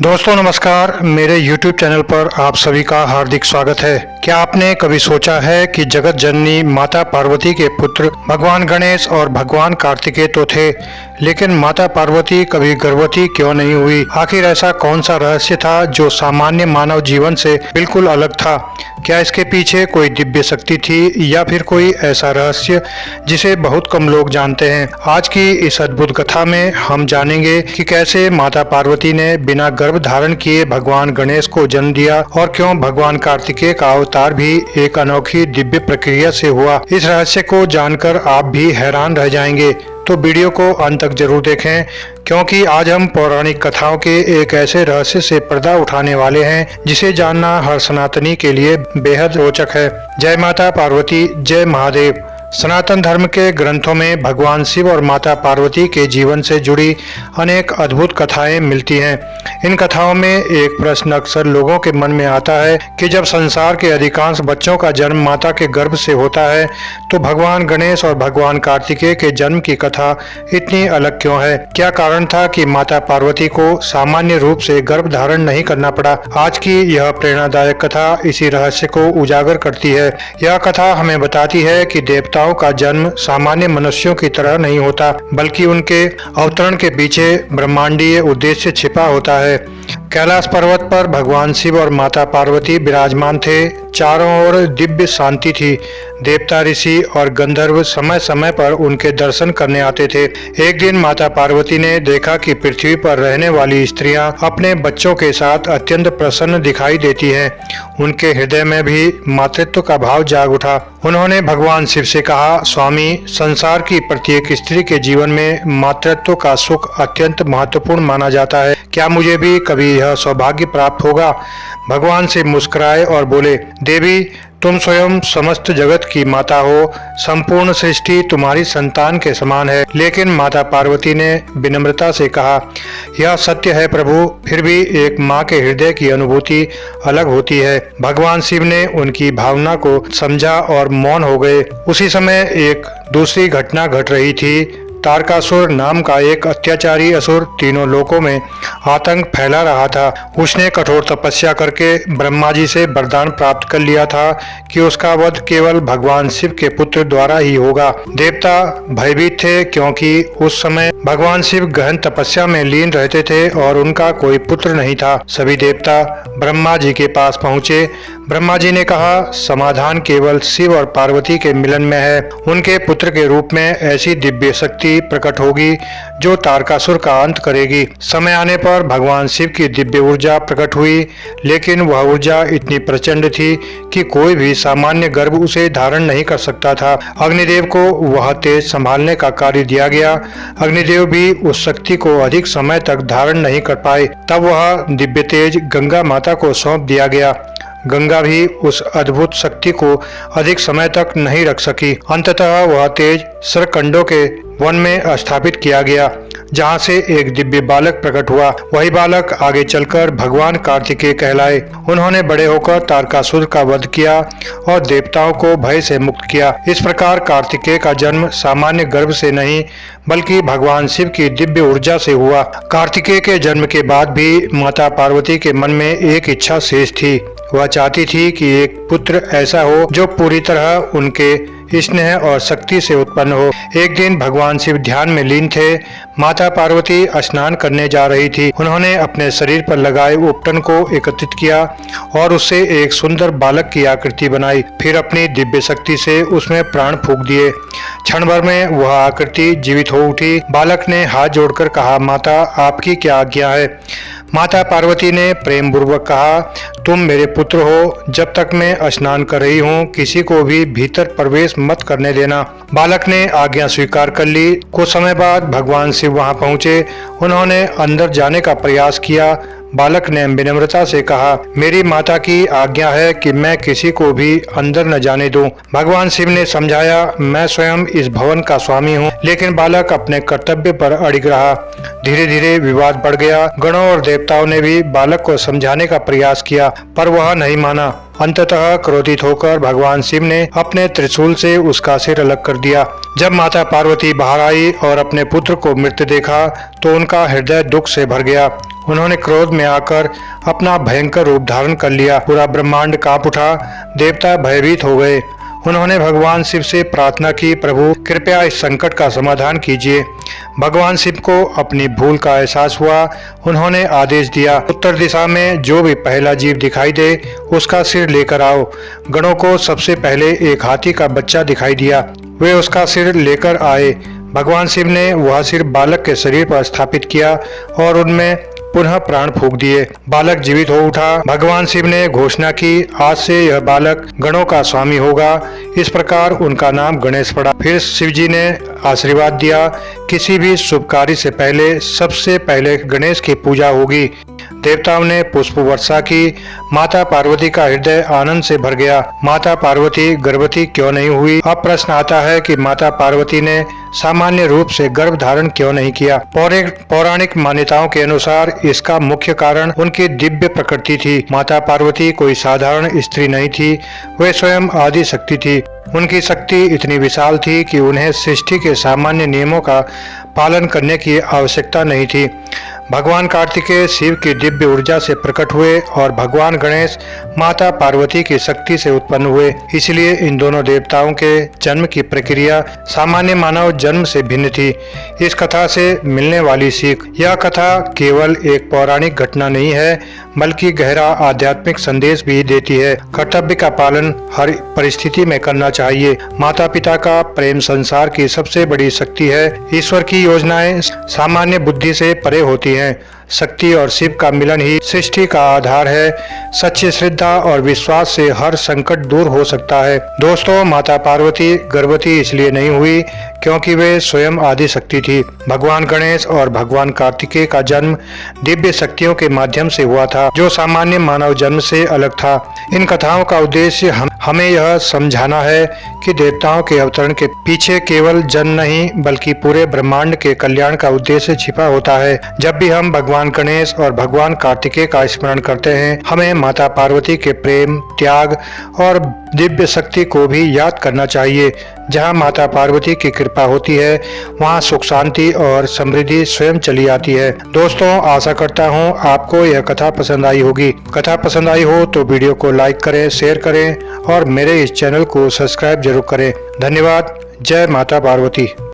दोस्तों नमस्कार, मेरे YouTube चैनल पर आप सभी का हार्दिक स्वागत है। क्या आपने कभी सोचा है कि जगत जननी माता पार्वती के पुत्र भगवान गणेश और भगवान कार्तिकेय तो थे, लेकिन माता पार्वती कभी गर्भवती क्यों नहीं हुई? आखिर ऐसा कौन सा रहस्य था जो सामान्य मानव जीवन से बिल्कुल अलग था? क्या इसके पीछे कोई दिव्य शक्ति थी या फिर कोई ऐसा रहस्य जिसे बहुत कम लोग जानते हैं? आज की इस अद्भुत कथा में हम जानेंगे कि कैसे माता पार्वती ने बिना गर्भ धारण किए भगवान गणेश को जन्म दिया और क्यों भगवान कार्तिकेय का अवतार भी एक अनोखी दिव्य प्रक्रिया से हुआ। इस रहस्य को जानकर आप भी हैरान रह जाएंगे, तो वीडियो को अंत तक जरूर देखें, क्योंकि आज हम पौराणिक कथाओं के एक ऐसे रहस्य से पर्दा उठाने वाले हैं जिसे जानना हर सनातनी के लिए बेहद रोचक है। जय माता पार्वती, जय महादेव। सनातन धर्म के ग्रंथों में भगवान शिव और माता पार्वती के जीवन से जुड़ी अनेक अद्भुत कथाएं मिलती हैं। इन कथाओं में एक प्रश्न अक्सर लोगों के मन में आता है कि जब संसार के अधिकांश बच्चों का जन्म माता के गर्भ से होता है, तो भगवान गणेश और भगवान कार्तिकेय के जन्म की कथा इतनी अलग क्यों है? क्या कारण था कि माता पार्वती को सामान्य रूप से गर्भ धारण नहीं करना पड़ा? आज की यह प्रेरणादायक कथा इसी रहस्य को उजागर करती है। यह कथा हमें बताती है कि देवताओं का जन्म सामान्य मनुष्यों की तरह नहीं होता, बल्कि उनके अवतरण के पीछे ब्रह्मांडीय उद्देश्य छिपा होता है। कैलाश पर्वत पर भगवान शिव और माता पार्वती विराजमान थे। चारों ओर दिव्य शांति थी। देवता, ऋषि और गंधर्व समय समय पर उनके दर्शन करने आते थे। एक दिन माता पार्वती ने देखा कि पृथ्वी पर रहने वाली स्त्रियां अपने बच्चों के साथ अत्यंत प्रसन्न दिखाई देती हैं। उनके हृदय में भी मातृत्व का भाव जाग उठा। उन्होंने भगवान शिव से कहा, स्वामी, संसार की प्रत्येक स्त्री के जीवन में मातृत्व का सुख अत्यंत महत्वपूर्ण माना जाता है। क्या मुझे भी कभी यह सौभाग्य प्राप्त होगा? भगवान शिव मुस्कुराए और बोले, देवी, तुम स्वयं समस्त जगत की माता हो। संपूर्ण सृष्टि तुम्हारी संतान के समान है। लेकिन माता पार्वती ने विनम्रता से कहा, यह सत्य है प्रभु, फिर भी एक माँ के हृदय की अनुभूति अलग होती है। भगवान शिव ने उनकी भावना को समझा और मौन हो गए। उसी समय एक दूसरी घटना घट रही थी। तारकासुर नाम का एक अत्याचारी असुर तीनों लोकों में आतंक फैला रहा था। उसने कठोर तपस्या करके ब्रह्मा जी से वरदान प्राप्त कर लिया था कि उसका वध केवल भगवान शिव के पुत्र द्वारा ही होगा। देवता भयभीत थे, क्योंकि उस समय भगवान शिव गहन तपस्या में लीन रहते थे और उनका कोई पुत्र नहीं था। सभी देवता ब्रह्मा जी के पास पहुंचे। ब्रह्मा जी ने कहा, समाधान केवल शिव और पार्वती के मिलन में है। उनके पुत्र के रूप में ऐसी दिव्य शक्ति प्रकट होगी जो तारकासुर का अंत करेगी। समय आने पर भगवान शिव की दिव्य ऊर्जा प्रकट हुई, लेकिन वह ऊर्जा इतनी प्रचंड थी कि कोई भी सामान्य गर्भ उसे धारण नहीं कर सकता था। अग्निदेव को वह तेज संभालने का कार्य दिया गया। अग्निदेव भी उस शक्ति को अधिक समय तक धारण नहीं कर पाए। तब वह दिव्य तेज गंगा माता को सौंप दिया गया। गंगा भी उस अद्भुत शक्ति को अधिक समय तक नहीं रख सकी। अंततः वह तेज सरकंडों के वन में स्थापित किया गया, जहां से एक दिव्य बालक प्रकट हुआ। वही बालक आगे चलकर भगवान कार्तिकेय कहलाए। उन्होंने बड़े होकर तारकासुर का वध किया और देवताओं को भय से मुक्त किया। इस प्रकार कार्तिकेय का जन्म सामान्य गर्भ से नहीं, बल्कि भगवान शिव की दिव्य ऊर्जा से हुआ। कार्तिकेय के जन्म के बाद भी माता पार्वती के मन में एक इच्छा शेष थी। वह चाहती थी कि एक पुत्र ऐसा हो जो पूरी तरह उनके स्नेह और शक्ति से उत्पन्न हो। एक दिन भगवान शिव ध्यान में लीन थे। माता पार्वती स्नान करने जा रही थी। उन्होंने अपने शरीर पर लगाए उपटन को एकत्रित किया और उससे एक सुंदर बालक की आकृति बनाई। फिर अपनी दिव्य शक्ति से उसमें प्राण फूंक दिए। क्षण भर में वह आकृति जीवित हो उठी। बालक ने हाथ जोड़कर कहा, माता, आपकी क्या आज्ञा है? माता पार्वती ने प्रेम पूर्वक कहा, तुम मेरे पुत्र हो। जब तक मैं स्नान कर रही हूँ, किसी को भी भीतर प्रवेश मत करने देना। बालक ने आज्ञा स्वीकार कर ली। कुछ समय बाद भगवान शिव वहां पहुंचे। उन्होंने अंदर जाने का प्रयास किया। बालक ने विनम्रता से कहा, मेरी माता की आज्ञा है कि मैं किसी को भी अंदर न जाने दूं। भगवान शिव ने समझाया, मैं स्वयं इस भवन का स्वामी हूं। लेकिन बालक अपने कर्तव्य पर अड़िग रहा। धीरे धीरे विवाद बढ़ गया। गणों और देवताओं ने भी बालक को समझाने का प्रयास किया, पर वह नहीं माना। अंततः क्रोधित होकर भगवान शिव ने अपने त्रिशूल से उसका सिर अलग कर दिया। जब माता पार्वती बाहर आई और अपने पुत्र को मृत देखा तो उनका हृदय दुख से भर गया। उन्होंने क्रोध में आकर अपना भयंकर रूप धारण कर लिया। पूरा ब्रह्मांड कांप उठा, देवता भयभीत हो गए। उन्होंने भगवान शिव से प्रार्थना की, प्रभु कृपया इस संकट का समाधान कीजिए। भगवान शिव को अपनी भूल का एहसास हुआ। उन्होंने आदेश दिया, उत्तर दिशा में जो भी पहला जीव दिखाई दे उसका सिर लेकर आओ। गणों को सबसे पहले एक हाथी का बच्चा दिखाई दिया। वे उसका सिर लेकर आए। भगवान शिव ने वह सिर बालक के शरीर पर स्थापित किया और उनमें पुनः प्राण फूंक दिए। बालक जीवित हो उठा। भगवान शिव ने घोषणा की, आज से यह बालक गणों का स्वामी होगा। इस प्रकार उनका नाम गणेश पड़ा। फिर शिव जी ने आशीर्वाद दिया, किसी भी शुभ कार्य से पहले सबसे पहले गणेश की पूजा होगी। देवताओं ने पुष्प वर्षा की। माता पार्वती का हृदय आनंद से भर गया। माता पार्वती गर्भवती क्यों नहीं हुई? अब प्रश्न आता है कि माता पार्वती ने सामान्य रूप से गर्भ धारण क्यों नहीं किया? पौराणिक मान्यताओं के अनुसार इसका मुख्य कारण उनकी दिव्य प्रकृति थी। माता पार्वती कोई साधारण स्त्री नहीं थी, वे स्वयं आदि शक्ति थी। उनकी शक्ति इतनी विशाल थी कि उन्हें सृष्टि के सामान्य नियमों का पालन करने की आवश्यकता नहीं थी। भगवान कार्तिकेय शिव की दिव्य ऊर्जा से प्रकट हुए और भगवान गणेश माता पार्वती की शक्ति से उत्पन्न हुए। इसलिए इन दोनों देवताओं के जन्म की प्रक्रिया सामान्य मानव जन्म से भिन्न थी। इस कथा से मिलने वाली सीख, यह कथा केवल एक पौराणिक घटना नहीं है बल्कि गहरा आध्यात्मिक संदेश भी देती है। कर्तव्य का पालन हर परिस्थिति में करना चाहिए। माता पिता का प्रेम संसार की सबसे बड़ी शक्ति है। ईश्वर की योजनाएं सामान्य बुद्धि से परे होती हैं। शक्ति और शिव का मिलन ही सृष्टि का आधार है। सच्ची श्रद्धा और विश्वास से हर संकट दूर हो सकता है। दोस्तों, माता पार्वती गर्भवती इसलिए नहीं हुई क्योंकि वे स्वयं आदि शक्ति थी। भगवान गणेश और भगवान कार्तिकेय का जन्म दिव्य शक्तियों के माध्यम से हुआ था, जो सामान्य मानव जन्म से अलग था। इन कथाओं का उद्देश्य हमें यह समझाना है कि देवताओं के अवतरण के पीछे केवल जन नहीं बल्कि पूरे ब्रह्मांड के कल्याण का उद्देश्य छिपा होता है। जब भी हम भगवान गणेश और भगवान कार्तिकेय का स्मरण करते हैं, हमें माता पार्वती के प्रेम, त्याग और दिव्य शक्ति को भी याद करना चाहिए। जहाँ माता पार्वती की कृपा होती है, वहाँ सुख शांति और समृद्धि स्वयं चली आती है। दोस्तों, आशा करता हूँ आपको यह कथा पसंद आई होगी। कथा पसंद आई हो तो वीडियो को लाइक करें, शेयर करें और मेरे इस चैनल को सब्सक्राइब जरूर करें। धन्यवाद। जय माता पार्वती।